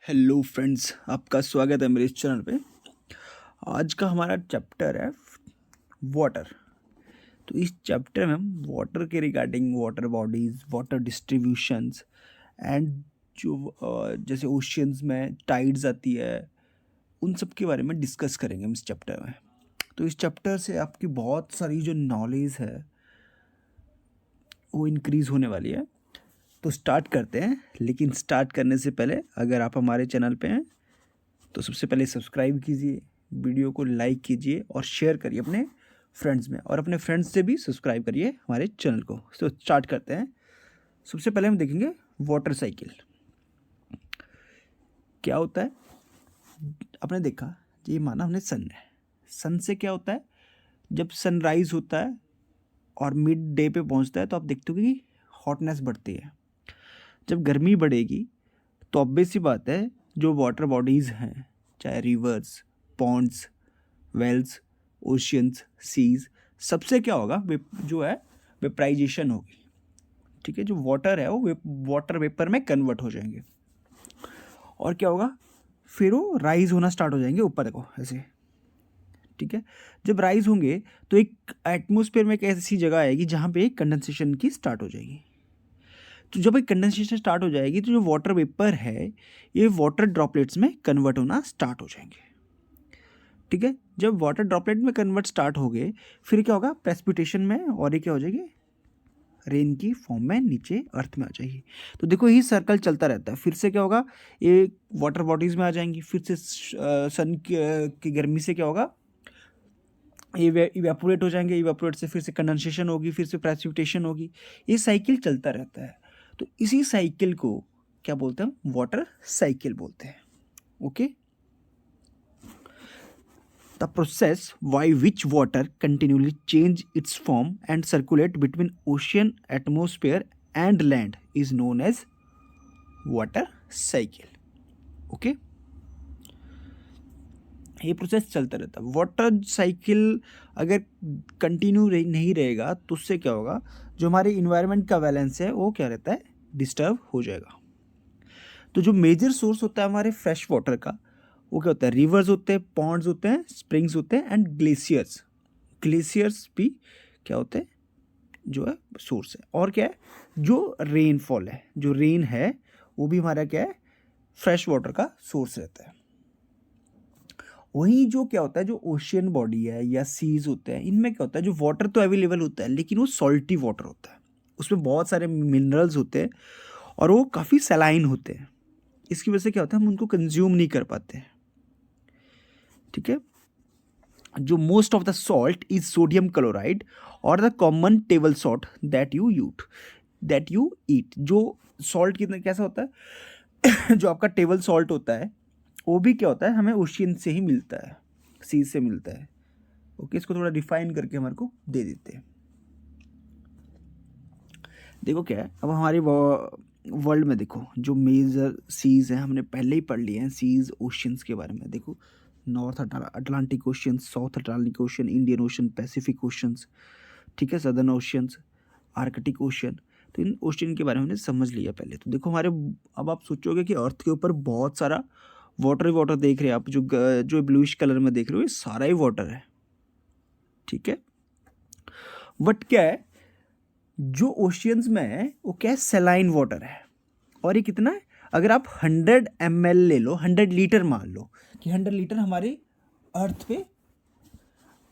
Hello friends, आपका स्वागत है मेरे इस चैनल पे। आज का हमारा चैप्टर है वाटर। तो इस चैप्टर में हम वाटर के regarding water bodies, water distributions and जो जैसे ओशियंस में टाइड्स आती है, उन सब के बारे में डिस्कस करेंगे हम इस चैप्टर में। तो इस चैप्टर से आपकी बहुत सारी जो नॉलेज है वो इंक्रीज़ होने वाली है। तो स्टार्ट करते हैं, लेकिन स्टार्ट करने से पहले अगर आप हमारे चैनल पे हैं तो सबसे पहले सब्सक्राइब कीजिए, वीडियो को लाइक कीजिए और शेयर करिए अपने फ्रेंड्स में, और अपने फ्रेंड्स से भी सब्सक्राइब करिए हमारे चैनल को। तो स्टार्ट करते हैं। सबसे पहले हम देखेंगे वाटर साइकिल क्या होता है। आपने देखा, ये माना हमने सन है, सन से क्या होता है, जब सनराइज होता है और मिड डे पे पहुंचता है तो आप देखते हो कि हॉटनेस बढ़ती है। जब गर्मी बढ़ेगी तो ऑब्वियस सी बात है, जो वाटर बॉडीज़ हैं, चाहे rivers, ponds, wells, oceans, seas, सबसे क्या होगा, जो है वेपराइजेशन होगी। ठीक है, जो वाटर है वो वाटर वेपर में कन्वर्ट हो जाएंगे और क्या होगा, फिर वो राइज होना स्टार्ट हो जाएंगे ऊपर देखो ऐसे। ठीक है, जब राइज होंगे तो एक एटमोसफेयर में एक ऐसी जगह आएगी जहाँ पे कंडेंसेशन की स्टार्ट हो जाएगी। तो जब एक कंडेंसेशन स्टार्ट हो जाएगी तो जो वाटर वेपर है ये वाटर ड्रॉपलेट्स में कन्वर्ट होना स्टार्ट हो जाएंगे। ठीक है, जब वाटर ड्रॉपलेट में कन्वर्ट स्टार्ट हो गए फिर क्या होगा, प्रेसिपिटेशन में, और ये क्या हो जाएगी, रेन की फॉर्म में नीचे अर्थ में आ जाएगी। तो देखो यही सर्कल चलता रहता है। फिर से क्या होगा, ये वाटर बॉडीज में आ जाएंगी, फिर से सन की गर्मी से क्या होगा, ये इवेपोरेट हो जाएंगे, इवेपोरेट से फिर से कंडेंसेशन होगी, फिर से प्रेसिपिटेशन होगी। ये साइकिल चलता रहता है। तो इसी साइकिल को क्या बोलते हैं, वाटर साइकिल बोलते हैं। Okay, the process by which water continually change its form and circulate between ocean atmosphere and land is known as water cycle. Okay, ये प्रोसेस चलता रहता है। वाटर साइकिल अगर कंटिन्यू नहीं रहेगा तो उससे क्या होगा, जो हमारे इन्वायरमेंट का बैलेंस है वो क्या रहता है, डिस्टर्ब हो जाएगा। तो जो मेजर सोर्स होता है हमारे फ्रेश वाटर का, वो क्या होता है, रिवर्स होते हैं, पॉन्ड्स होते हैं, स्प्रिंग्स होते हैं एंड ग्लेशियर्स। ग्लेशियर्स भी क्या होते हैं, जो है सोर्स है। और क्या है, जो रेनफॉल है, जो रेन है वो भी हमारा क्या है, फ्रेश वाटर का सोर्स रहता है। वहीं जो क्या होता है, जो ओशियन बॉडी है या सीज होते हैं, इनमें क्या होता है, जो वाटर तो अवेलेबल होता है लेकिन वो सॉल्टी वाटर होता है, उसमें बहुत सारे मिनरल्स होते हैं और वो काफ़ी सलाइन होते हैं। इसकी वजह से क्या होता है, हम उनको कंज्यूम नहीं कर पाते हैं। ठीक है, जो most of the salt is sodium chloride और the common table salt that you eat. जो सॉल्ट कितना कैसा होता है जो आपका टेबल सॉल्ट होता है वो भी क्या होता है, हमें ओशियन से ही मिलता है, सी से मिलता है। ओके, इसको थोड़ा डिफाइन करके हमारे को दे देते हैं। देखो क्या है, अब हमारे वर्ल्ड में देखो जो मेजर सीज हैं, हमने पहले ही पढ़ लिए हैं सीज ओशियंस के बारे में। देखो, north Atlantic ocean, south Atlantic ocean, Indian ocean, Pacific oceans, ठीक है, सदर्न ओशियंस, आर्कटिक ओशियन। तो इन ओशियन के बारे में हमने समझ लिया पहले। तो देखो हमारे, अब आप सोचोगे कि अर्थ के ऊपर बहुत सारा वाटर ही वाटर देख रहे हैं आप, जो ब्लूइश कलर में देख रहे हो ये सारा ही वाटर है। ठीक है, बट क्या है, जो ओशियंस में है वो क्या है, सेलाइन वाटर है। और ये कितना है, अगर आप 100 ml ले लो, 100 लीटर मान लो कि 100 लीटर हमारे अर्थ पे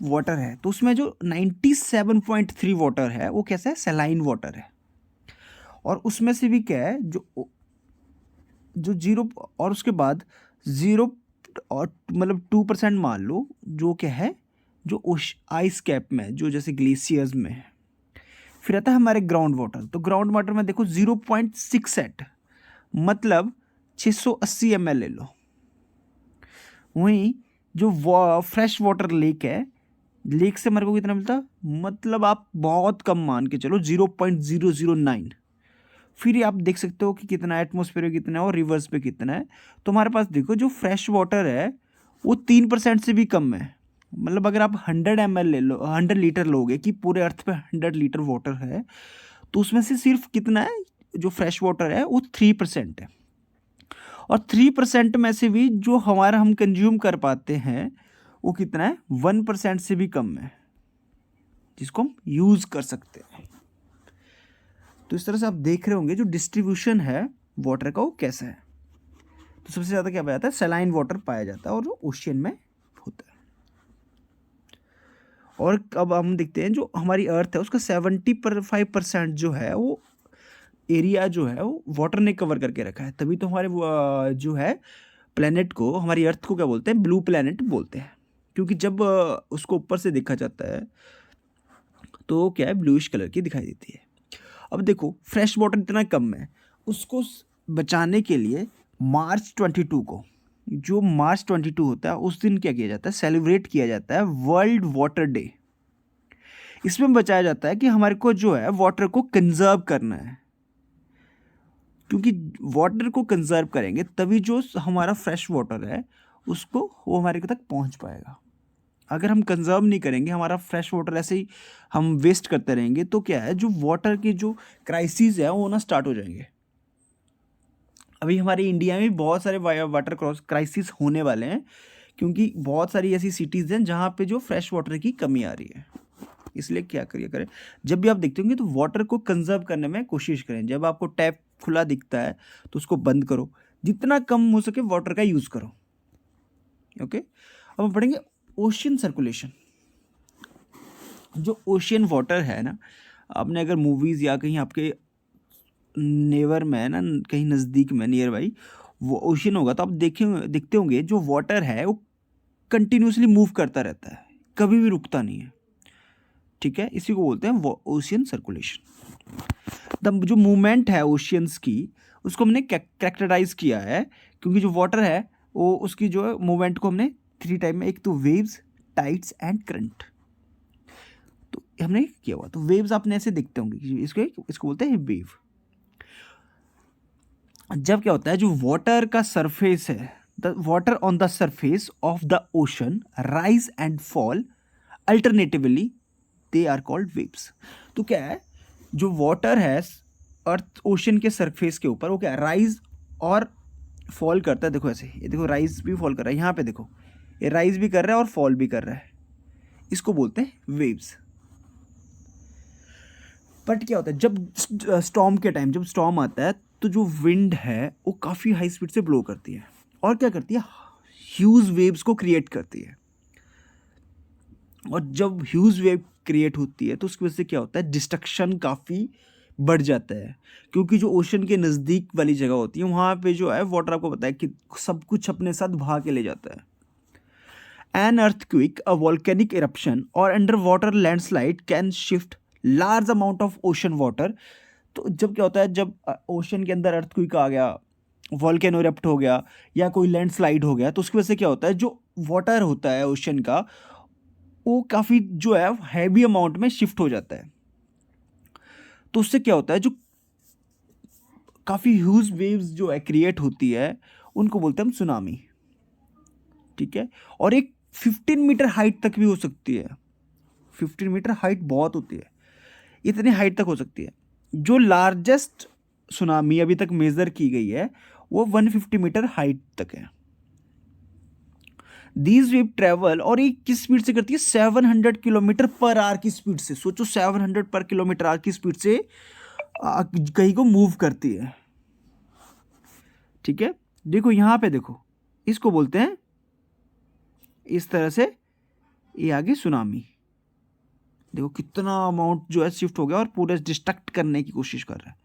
वाटर है, तो उसमें जो 97.3 वाटर है वो कैसा है, सेलाइन वाटर है। और उसमें से भी क्या है, जो जो जीरो, और उसके बाद 0 और मतलब 2% मान लो, जो क्या है, जो आइस कैप में, जो जैसे ग्लेशियर्स में है। फिर आता है हमारे ग्राउंड वाटर। तो ग्राउंड वाटर में देखो 0.68, मतलब 680 ml ले लो। वहीं जो फ्रेश वाटर लेक है, लेक से हमारे को कितना मिलता है, मतलब आप बहुत कम मान के चलो 0.009। फिर ये आप देख सकते हो कि कितना एटमोसफेयर में कितना है और रिवर्स पे कितना है। तो हमारे पास देखो जो फ्रेश वाटर है वो 3% से भी कम है। मतलब अगर आप 100 ml ले लो, 100 लीटर लोगे कि पूरे अर्थ पे 100 लीटर वाटर है, तो उसमें से सिर्फ कितना है, जो फ्रेश वाटर है वो 3% है। और 3% में से भी जो हमारा हम कंज्यूम कर पाते हैं वो कितना है, 1% से भी कम है, जिसको हम यूज़ कर सकते हैं। तो इस तरह से आप देख रहे होंगे जो डिस्ट्रीब्यूशन है वाटर का वो कैसा है। तो सबसे ज़्यादा क्या पाया जाता है, सलाइन वाटर पाया जाता है और जो ओशियन में होता है। और अब हम देखते हैं जो हमारी अर्थ है उसका 75% जो है वो एरिया जो है वो वाटर ने कवर करके रखा है। तभी तो हमारे जो है प्लेनेट को, हमारी अर्थ को क्या बोलते हैं, ब्लू प्लेनेट बोलते हैं, क्योंकि जब उसको ऊपर से देखा जाता है तो क्या है, ब्लूइश कलर की दिखाई देती है। अब देखो फ्रेश वाटर इतना कम है, उसको बचाने के लिए मार्च 22 को, जो मार्च 22 होता है उस दिन क्या किया जाता है, सेलिब्रेट किया जाता है वर्ल्ड वाटर डे। इसमें बचाया जाता है कि हमारे को जो है वाटर को कंजर्व करना है, क्योंकि वाटर को कंजर्व करेंगे तभी जो हमारा फ्रेश वाटर है उसको वो हमारे तक पहुंच पाएगा। अगर हम कंजर्व नहीं करेंगे, हमारा फ्रेश वाटर ऐसे ही हम वेस्ट करते रहेंगे, तो क्या है, जो वाटर के जो क्राइसिस है वो ना स्टार्ट हो जाएंगे। अभी हमारे इंडिया में बहुत सारे वाटर क्राइसिस होने वाले हैं, क्योंकि बहुत सारी ऐसी सिटीज़ हैं जहाँ पे जो फ्रेश वाटर की कमी आ रही है। इसलिए क्या करें, जब भी आप देखते होंगे तो वाटर को कंजर्व करने में कोशिश करें। जब आपको टैप खुला दिखता है तो उसको बंद करो, जितना कम हो सके वाटर का यूज़ करो। ओके, अब हम पढ़ेंगे ओशियन सर्कुलेशन। जो ओशियन वाटर है ना, आपने अगर मूवीज़ या कहीं आपके नेवर में है ना, कहीं नज़दीक में नियर बाई वो ओशियन होगा, तो आप देखते होंगे जो वाटर है वो कंटिन्यूसली मूव करता रहता है, कभी भी रुकता नहीं है। ठीक है, इसी को बोलते हैं ओशियन सर्कुलेशन। द जो मूवमेंट है ओशियंस की, उसको हमने कैरेक्टराइज किया है, क्योंकि जो वाटर है वो उसकी जो मूवमेंट को हमने 3 टाइप में, एक तो वेव्स, टाइड्स एंड करंट, तो हमने किया हुआ। तो वेव्स आपने ऐसे देखते होंगे, इसको बोलते हैं वेव। जब क्या होता है, जो वाटर का सरफेस है, the water on the surface of the ocean rise and fall alternatively, they are called waves. तो क्या है, जो वाटर है अर्थ ओशन के सरफेस के ऊपर, वो क्या राइज और फॉल करता है। देखो ऐसे, ये देखो राइज भी फॉल कर रहा है, यहाँ पे देखो ये राइज भी कर रहा है और फॉल भी कर रहा है, इसको बोलते हैं वेव्स। बट क्या होता है, जब स्टॉर्म के टाइम, जब स्टॉर्म आता है तो जो विंड है वो काफ़ी हाई स्पीड से ब्लो करती है, और क्या करती है, ह्यूज वेव्स को क्रिएट करती है। और जब ह्यूज वेव क्रिएट होती है तो उसकी वजह से क्या होता है, डिस्ट्रक्शन काफ़ी बढ़ जाता है, क्योंकि जो ओशन के नज़दीक वाली जगह होती है वहाँ पे जो है वाटर, आपको पता है कि सब कुछ अपने साथ भगा के ले जाता है। An earthquake, a volcanic eruption और under water landslide can shift large amount of ocean water. तो जब क्या होता है, जब ओशन के अंदर अर्थक्वेक आ गया, वॉल्केनो इरप्ट हो गया या कोई लैंडस्लाइड हो गया, तो उसकी वजह से क्या होता है, जो वाटर होता है ओशन का वो काफ़ी जो है हैवी अमाउंट में शिफ्ट हो जाता है। तो उससे क्या होता है, जो काफ़ी ह्यूज वेव्स जो है क्रिएट होती है, उनको बोलते हैं हम सुनामी। ठीक है, और एक 15 मीटर हाइट तक भी हो सकती है। 15 मीटर हाइट बहुत होती है, इतनी हाइट तक हो सकती है। जो लार्जेस्ट सुनामी अभी तक मेजर की गई है वो 150 मीटर हाइट तक है। दीज वेव ट्रेवल, और ये किस स्पीड से करती है, 700 किलोमीटर पर आवर की स्पीड से। सोचो 700 पर किलोमीटर आवर की स्पीड से कहीं को मूव करती है। ठीक है, देखो यहाँ पे देखो, इसको बोलते हैं इस तरह से, ये आगे सुनामी। देखो कितना अमाउंट जो है शिफ्ट हो गया और पूरे डिस्ट्रक्ट करने की कोशिश कर रहा है।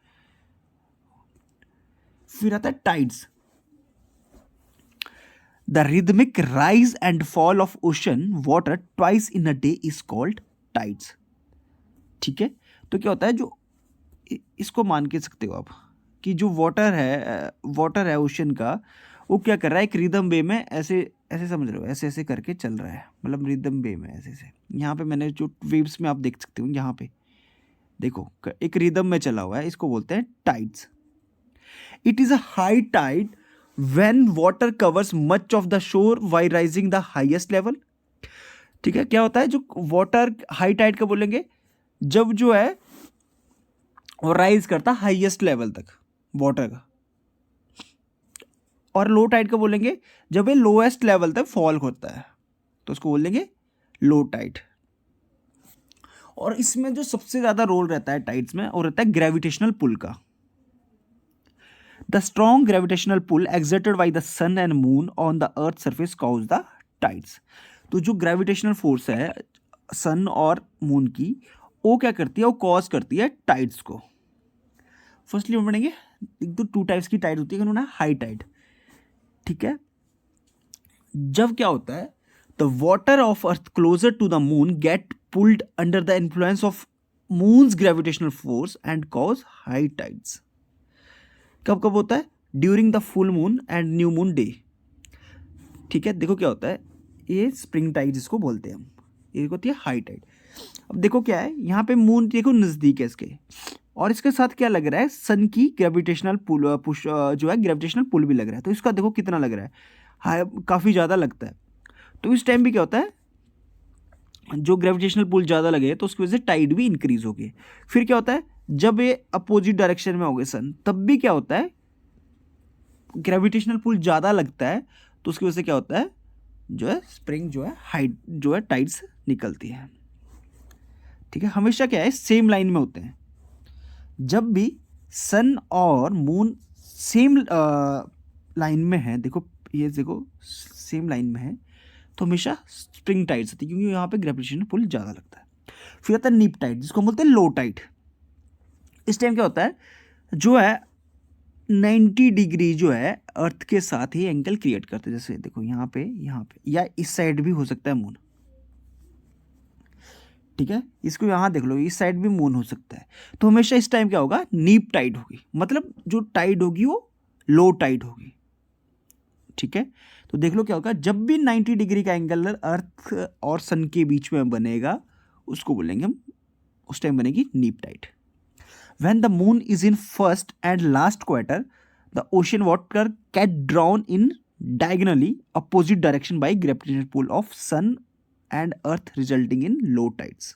फिर आता है tides. The rhythmic rise and fall of ocean water twice in a day is called tides. ठीक है, तो क्या होता है, जो इसको मान के सकते हो आप कि जो वाटर है ओशन का, वो क्या कर रहा है, एक रिदम वे में ऐसे ऐसे, समझ रहे हो, ऐसे ऐसे करके चल रहा है, मतलब रिदम वे में ऐसे ऐसे। यहाँ पे मैंने जो वेव्स में आप देख सकते हो, यहाँ पे देखो एक रिदम में चला हुआ है, इसको बोलते हैं tides. It is a high tide when water covers much of the shore by rising the highest level. ठीक है, क्या होता है, जो वाटर हाई टाइड का बोलेंगे जब जो है वो राइज करता हाईएस्ट लेवल तक वाटर का, और लो टाइड का बोलेंगे जब ये लोएस्ट लेवल तक फॉल होता है, तो उसको बोलेंगे लो टाइड। और इसमें जो सबसे ज़्यादा रोल रहता है टाइड्स में, वो रहता है ग्रेविटेशनल पुल का। The strong gravitational pull exerted by the sun and moon on the earth surface cause the tides. तो जो ग्रेविटेशनल फोर्स है सन और मून की, वो क्या करती है, वो कॉज करती है टाइड्स को। फर्स्टली हम पढ़ेंगे, एक तो 2 टाइप्स की टाइड होती है, ना हाई टाइड, ठीक है। जब क्या होता है, the water of earth closer to the moon get pulled under the influence of moon's gravitational force and cause high tides. कब कब होता है, during the full moon and new moon day, ठीक है। देखो क्या होता है, ये स्प्रिंग टाइड जिसको बोलते हैं हम, ये होती है हाई टाइड। अब देखो क्या है, यहाँ पे मून देखो नज़दीक है इसके, और इसके साथ क्या लग रहा है, सन की ग्रेविटेशनल पुल पुश जो है ग्रेविटेशनल पुल भी लग रहा है। तो इसका देखो कितना लग रहा है, हाई, काफ़ी ज़्यादा लगता है। तो इस टाइम भी क्या होता है, जो ग्रेविटेशनल पुल ज़्यादा लगे तो उसकी वजह से टाइड भी इंक्रीज होगी। फिर क्या होता है, जब ये अपोजिट डायरेक्शन में हो गए सन, तब भी क्या होता है, ग्रेविटेशनल पुल ज़्यादा लगता है, तो उसकी वजह से क्या होता है, जो है स्प्रिंग जो है हाइट जो है टाइड्स निकलती है, ठीक है। हमेशा क्या है, सेम लाइन में होते हैं। जब भी सन और मून सेम लाइन में है, देखो ये देखो सेम लाइन में है, तो हमेशा स्प्रिंग टाइड्स होती है, क्योंकि यहाँ पे ग्रेविटेशनल पुल ज़्यादा लगता है। फिर आता है नीप टाइड, जिसको हम बोलते हैं लो टाइड। इस टाइम क्या होता है, जो है 90 डिग्री जो है अर्थ के साथ ही एंगल क्रिएट करते हैं। जैसे देखो यहाँ पे या इस साइड भी हो सकता है मून, ठीक है। इसको यहाँ देख लो, इस साइड भी मून हो सकता है। तो हमेशा इस टाइम क्या होगा, नीप टाइड होगी, मतलब जो टाइड होगी वो लो टाइड होगी, ठीक है। तो देख लो क्या होगा, जब भी 90 डिग्री का एंगल अर्थ और सन के बीच में बनेगा, उसको बोलेंगे हम, उस टाइम बनेगी नीप Tide. When the moon is in first and last quarter, the ocean water get drawn in diagonally opposite direction by gravitational pull of sun and earth, resulting in low tides.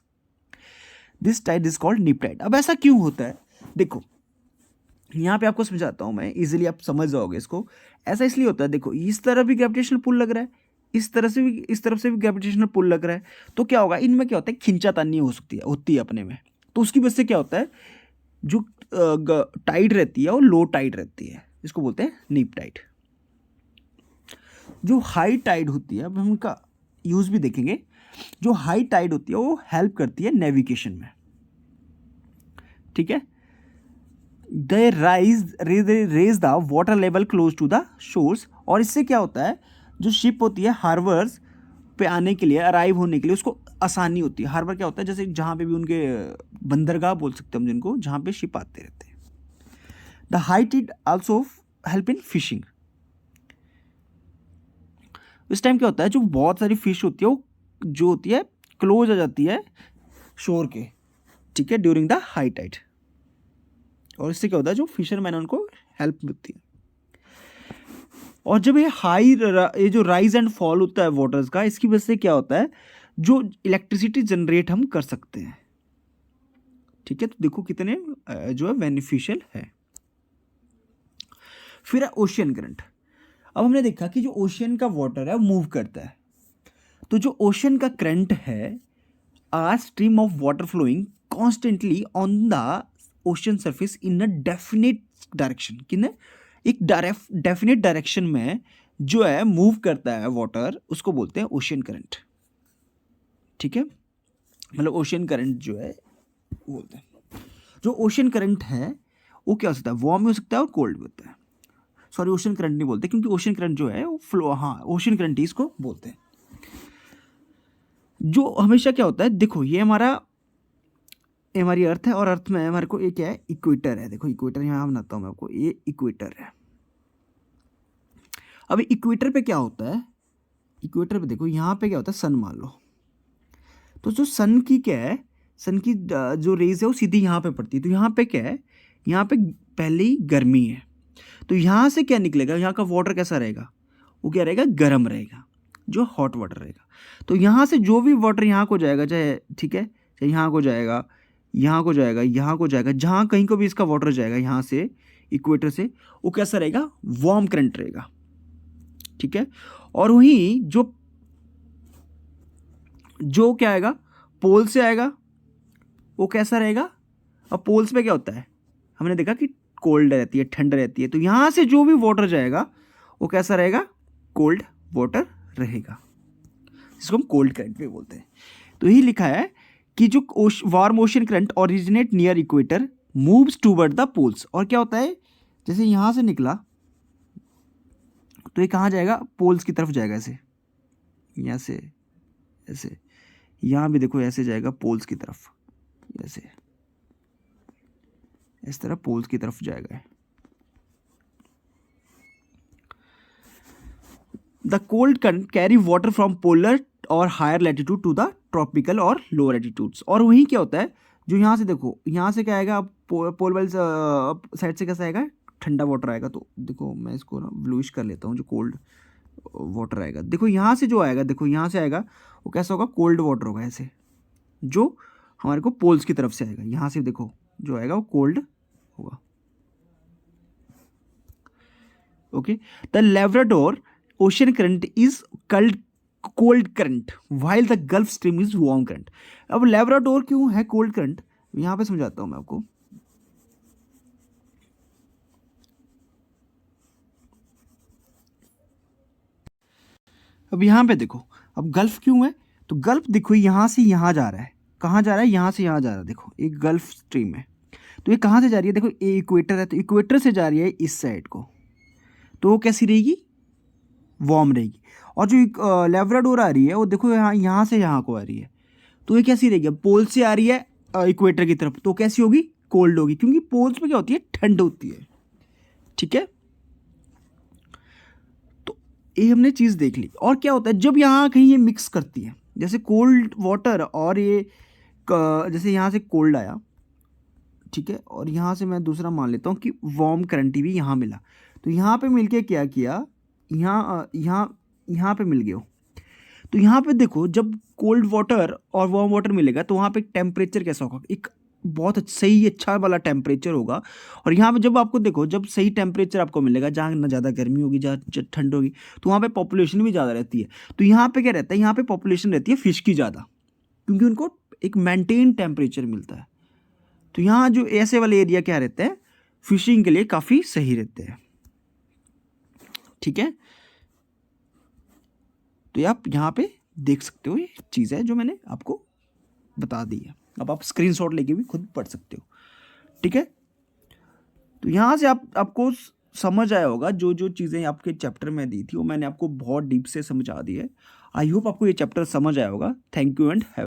This tide is called neap tide. अब ऐसा क्यों होता है, देखो यहाँ पे आपको समझाता हूँ मैं, इजीली आप समझ जाओगे इसको। ऐसा इसलिए होता है, देखो इस तरफ भी ग्रेविटेशनल पुल लग रहा है, इस तरफ से भी ग्रेविटेशनल पुल लग रहा है, तो क्या होगा, इनमें क्या होता है, खिंचातानी होती है अपने में। तो उसकी वजह से क्या होता है, जो टाइड रहती है वो लो टाइड रहती है, इसको बोलते हैं नीप टाइड। जो हाई टाइड होती है, अब हम उनका यूज़ भी देखेंगे। जो हाई टाइड होती है वो हेल्प करती है नेविगेशन में, ठीक है। They raise the water level close to the shores, और इससे क्या होता है, जो शिप होती है हार्बर्स पे आने के लिए, अराइव होने के लिए उसको आसानी होती है। हार्बर क्या होता है, जैसे जहाँ पे भी उनके बंदरगाह बोल सकते हैं हम जिनको, जहाँ पे शिप आते रहते हैं। The high tide also help in fishing. इस टाइम क्या होता है, जो बहुत सारी फिश होती है वो जो होती है क्लोज आ जाती है शोर के, ठीक है, ड्यूरिंग द हाई टाइड। और इससे क्या होता है, जो फिशरमैन उनको हेल्प मिलती है। और जब ये जो राइज एंड फॉल होता है वाटर्स का, इसकी वजह से क्या होता है, जो इलेक्ट्रिसिटी जनरेट हम कर सकते हैं, ठीक है। तो देखो कितने जो है बेनिफिशियल है। फिर है ओशियन करंट। अब हमने देखा कि जो ओशियन का वाटर है वो मूव करता है, तो जो ओशियन का करंट है, are stream of water flowing constantly on the ocean surface in a definite direction, किन एक डेफिनेट डायरेक्शन में जो है मूव करता है वाटर, उसको बोलते हैं ओशियन करंट, ठीक है। मतलब ओशियन करंट जो है बोलते हैं। जो ओशियन करंट है वो क्या हो सकता है, वार्म भी हो सकता है और कोल्ड भी होता है। सॉरी, ओशियन करंट नहीं बोलते, क्योंकि ओशियन करंट जो है वो फ्लो, हाँ ओशियन करंट ही इसको बोलते हैं। जो हमेशा क्या होता है, देखो ये हमारी अर्थ है, और अर्थ में हमारे को एक क्या है, इक्वेटर है। देखो इक्वेटर यहाँ बनाता हूँ मैं आपको, ये इक्वेटर है। अब इक्वेटर पे क्या होता है, इक्वेटर पे देखो यहाँ पे क्या होता है, सन मान लो, तो जो सन की क्या है, सन की जो रेज है वो सीधी यहाँ पे पड़ती है। तो यहाँ पे क्या है, यहाँ पे पहले ही गर्मी है, तो यहाँ से क्या निकलेगा, यहाँ का वाटर कैसा रहेगा, वो क्या रहेगा, गर्म रहेगा, जो हॉट वाटर रहेगा। तो यहाँ से जो भी वाटर यहाँ को जाएगा, चाहे ठीक है, चाहे यहाँ को जाएगा, यहाँ को जाएगा, यहाँ को जाएगा, जहाँ कहीं को भी इसका वाटर जाएगा यहाँ से इक्वेटर से, वो कैसा रहेगा, वार्म करंट रहेगा, ठीक है। और वहीं जो क्या आएगा, पोल से आएगा, वो कैसा रहेगा। अब पोल्स पे क्या होता है, हमने देखा कि कोल्ड रहती है, ठंड रहती है, तो यहाँ से जो भी वाटर जाएगा वो कैसा रहेगा, कोल्ड वाटर रहेगा, जिसको हम कोल्ड करंट भी बोलते हैं। तो यही लिखा है कि जो warm ocean current originate near equator moves toward the poles. और क्या होता है, जैसे यहाँ से निकला तो ये कहाँ जाएगा, पोल्स की तरफ जाएगा, ऐसे यहाँ से ऐसे, यहाँ भी देखो ऐसे जाएगा पोल्स की तरफ, ऐसे इस तरह पोल्स की तरफ जाएगा। The cold current carry water from polar और higher latitude to the tropical और लोअर लैटिट्यूड्स। और वहीं क्या होता है, जो यहाँ से देखो, यहाँ से क्या आएगा, अब पोल वाली साइड से कैसा आएगा, ठंडा वाटर आएगा। तो देखो मैं इसको ना ब्लूइश कर लेता हूँ, जो कोल्ड वाटर आएगा, देखो यहाँ से जो आएगा, देखो यहाँ से आएगा, वो कैसा होगा, कोल्ड वाटर होगा ऐसे, जो हमारे को पोल्स की तरफ से आएगा। यहाँ से देखो जो आएगा वो कोल्ड होगा। Okay, the Labrador ocean current is called cold current while the Gulf Stream is warm current. अब लेब्राडोर क्यों है कोल्ड करंट, यहां पे समझाता हूं मैं आपको। अब यहां पे देखो, अब गल्फ क्यों है, तो गल्फ देखो यहां से यहां जा रहा है, कहां जा रहा है, यहां से यहां जा रहा है, देखो एक गल्फ स्ट्रीम है। तो ये कहां से जा रही है, देखो ये इक्वेटर है, तो इक्वेटर से जा रही है इस साइड को, तो वो कैसी रहेगी, वार्म रहेगी। और जो लेब्राडोर आ रही है वो देखो यहाँ से यहाँ को आ रही है, तो ये कैसी रहेगी, पोल से आ रही है इक्वेटर की तरफ, तो कैसी होगी, कोल्ड होगी, क्योंकि पोल्स पे क्या होती है, ठंड होती है। ठीक है, तो ये हमने चीज़ देख ली। और क्या होता है, जब यहाँ कहीं ये मिक्स करती है, जैसे कोल्ड वाटर और ये जैसे यहाँ से कोल्ड आया, ठीक है, और यहाँ से मैं दूसरा मान लेता हूँ कि वार्म करंट भी यहाँ मिला, तो यहाँ पे मिलके क्या किया, यहाँ पे मिल गया। तो यहाँ पे देखो, जब कोल्ड वाटर और वार्म वाटर मिलेगा तो वहाँ पे टेम्परेचर कैसा होगा, एक बहुत सही अच्छा वाला टेम्परेचर होगा। और यहाँ पे जब आपको देखो, जब सही टेम्परेचर आपको मिलेगा, जहाँ ना ज़्यादा गर्मी होगी, जहाँ ठंड होगी, तो वहाँ पे पॉपुलेशन भी ज़्यादा रहती है। तो यहाँ पे क्या रहता है, यहाँ पे पॉपुलेशन रहती है फिश की ज़्यादा, क्योंकि उनको एक मेंटेन टेम्परेचर मिलता है। तो यहाँ जो ऐसे वाले एरिया क्या रहते हैं, फिशिंग के लिए काफ़ी सही रहते हैं। ठीक है, तो ये आप यहाँ पे देख सकते हो, ये चीज़ है जो मैंने आपको बता दी है। अब आप स्क्रीनशॉट लेके भी खुद पढ़ सकते हो। ठीक है, तो यहाँ से आपको समझ आया होगा, जो जो चीज़ें आपके चैप्टर में दी थी वो मैंने आपको बहुत डीप से समझा दी है। आई होप आपको ये चैप्टर समझ आया होगा। Thank you and have